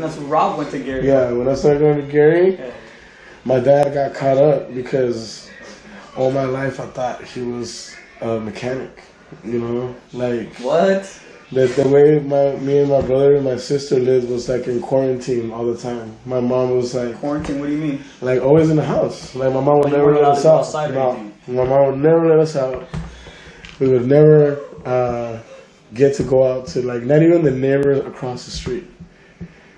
That's when Rob went to Gary. Yeah, when I started going to Gary, my dad got caught up because all my life I thought he was a mechanic. You know, like What? the way me and my brother and my sister lived was like in quarantine all the time. My mom was like Quarantine? What do you mean? like always in the house. Like my mom would you never weren't let allowed us to go out. outside or No, anything? my mom would never let us out. We would never get to go out to like not even the neighbors across the street.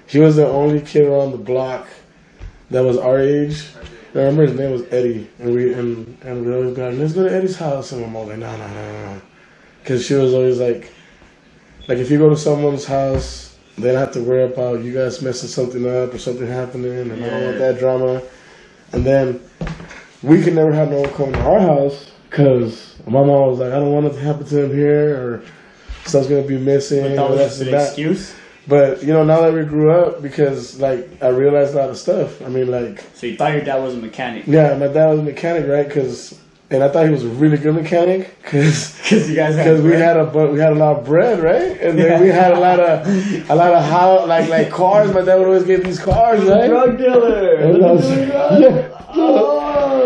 He was the only kid around the block that was our age. I remember his name was Eddie, and we always go, let's go to Eddie's house. And my mom was like, no. Because she was always like if you go to someone's house, they don't have to worry about you guys messing something up or something happening, and I don't want that drama. And then we could never have no one come to our house because my mom was like, I don't want it to happen to him here, or stuff's gonna be missing. But that was just an excuse? But, you know, now that we grew up, because, like, I realized a lot of stuff. I mean, like... So you thought your dad was a mechanic? Yeah, my dad was a mechanic, right? And I thought he was a really good mechanic, because you guys had we had a lot of bread, right? And then we had a lot of how like cars. My dad would always get these cars, right? Drug dealer!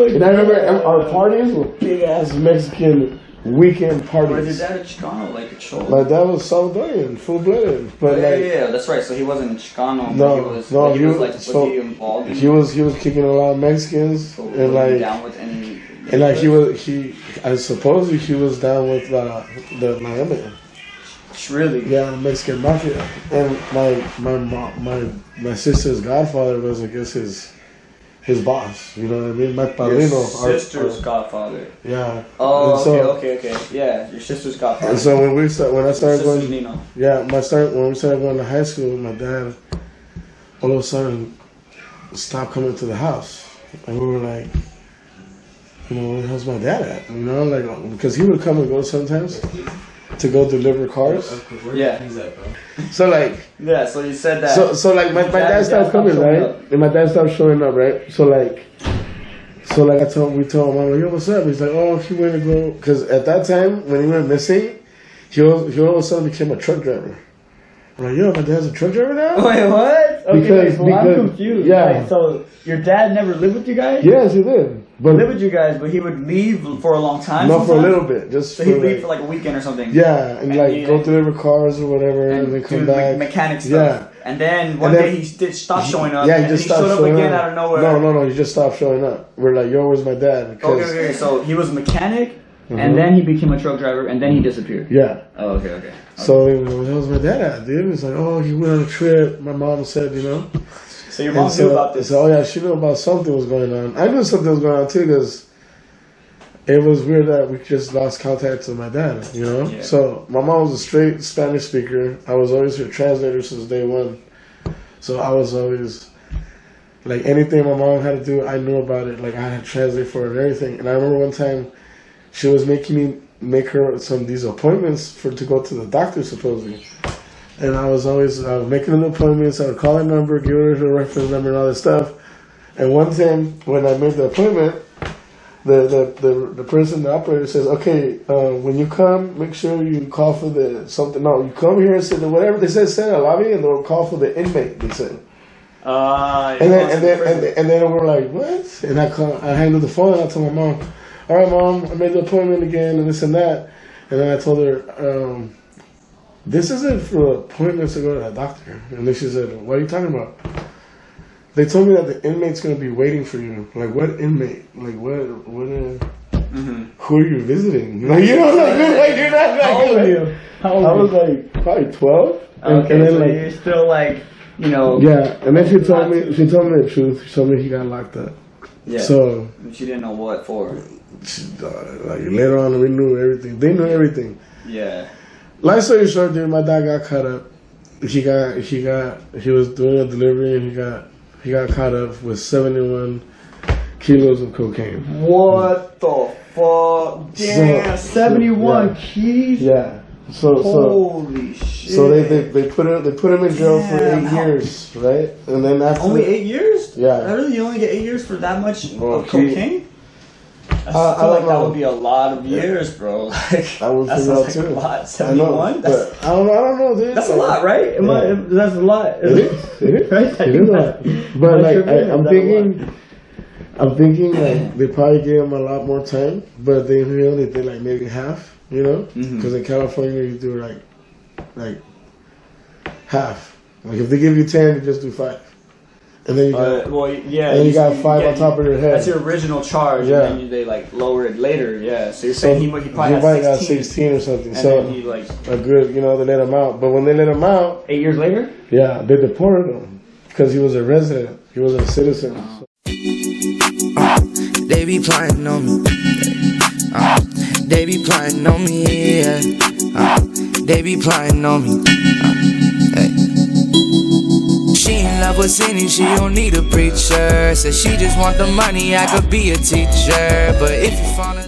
And I remember our parties were big-ass Mexican weekend parties. Was your dad a Chicano, like a Cholo? My dad was Salvadorian, full-blooded. But yeah, that's right. So he wasn't Chicano. Was he involved? He was kicking a lot of Mexicans, So and like down with any. And like I suppose he was down with the Miami. Really? Yeah, Mexican mafia. And my sister's godfather was, I guess, his boss. You know what I mean? My padrino. Your sister's godfather. Yeah. Oh, okay. Yeah, your sister's godfather. And so when I started going, Nino. yeah, when we started going to high school, my dad all of a sudden stopped coming to the house, and we were like, you know, where the hell's my dad at? You know, like, because he would come and go sometimes to go deliver cars. Yeah. So like. Yeah. So you said that. So like my dad stopped coming, right? And my dad stopped showing up, right? So like we told him, yo, what's up? He's like, oh, he went to go, because at that time when he went missing, he all of a sudden became a truck driver. I'm like, yo, my dad's a truck driver now? Wait, what? Okay, Because I'm confused. Yeah. Right, so your dad never lived with you guys? Yes, he did. But He lived with you guys, but he would leave for a long time. no, for a sometimes? little bit, just So he'd leave for like a weekend or something. yeah, and like he- go deliver cars or whatever, and then come do back. mechanic stuff. Yeah. And then one day he did stop showing up. Yeah, he and just he stopped showed up showing again up. out of nowhere. No, he just stopped showing up. We're like, yo, where's my dad? Because, Okay. So he was a mechanic, and then he became a truck driver, and then he disappeared. Yeah. Oh, okay. So where was my dad at, dude? It's like, oh, he went on a trip. My mom said, you know. So your mom knew about this. So, oh yeah, she knew about something was going on. I knew something was going on too, because it was weird that we just lost contact with my dad, you know? Yeah. So my mom was a straight Spanish speaker. I was always her translator since day one. So I was always, like, anything my mom had to do, I knew about it. Like, I had to translate for her and everything. And I remember one time she was making me make her these appointments to go to the doctor, supposedly. And I was always making the appointments. I would call her number, give her the reference number and all this stuff. And one time when I made the appointment, the person, the operator says, okay, when you come, make sure you call for you come here and say whatever they said, stand in the lobby, and they'll call for the inmate, they said. And then we're like, what? And I handled the phone, and I told my mom, all right, Mom, I made the appointment again, and this and that. And then I told her, this isn't for appointments to go to the doctor. And then she said, what are you talking about? They told me that the inmate's going to be waiting for you. Like, what inmate? Like, who are you visiting? Like, you know, like you're not like... How old are you? I was like, probably 12. Okay, and then, so like, you're still like, you know... Yeah, and then she told me the truth. She told me he got locked up. Yeah. So... She didn't know what for. Like, later on, we knew everything. They knew everything. Yeah. Long story short, dude, my dad got caught up. He was doing a delivery, and he got caught up with 71 kilos of cocaine. What the fuck? Damn, 71 keys? Yeah. Holy shit. So they put him in jail for 8 years, right? And then after only 8 years? Yeah. Really, you only get 8 years for that much of cocaine? I feel like that would be a lot of years, bro. Like, I would that figure sounds out like too. a lot. I know, 71? but I don't know, dude. That's a lot, right? That's a lot. It is. It is. Right? It is a lot. But like, I'm thinking like they probably gave him a lot more time, but they did like maybe half, you know? Because in California you do like half. Like if they give you 10, you just do 5. And then you got, and you got 5 on top of your head. That's your original charge, Yeah. and then they like lower it later. Yeah, so you're saying he probably got had 16 or something. and So then he like a good, they let him out. But when they let him out, 8 years later. yeah, they deported him because he was a resident. He was a citizen. They be plotting on me. They be plotting on me. Yeah. They be plotting on me. Hey. She in love with sinning, she don't need a preacher. Said she just want the money, I could be a teacher. But if you fall in love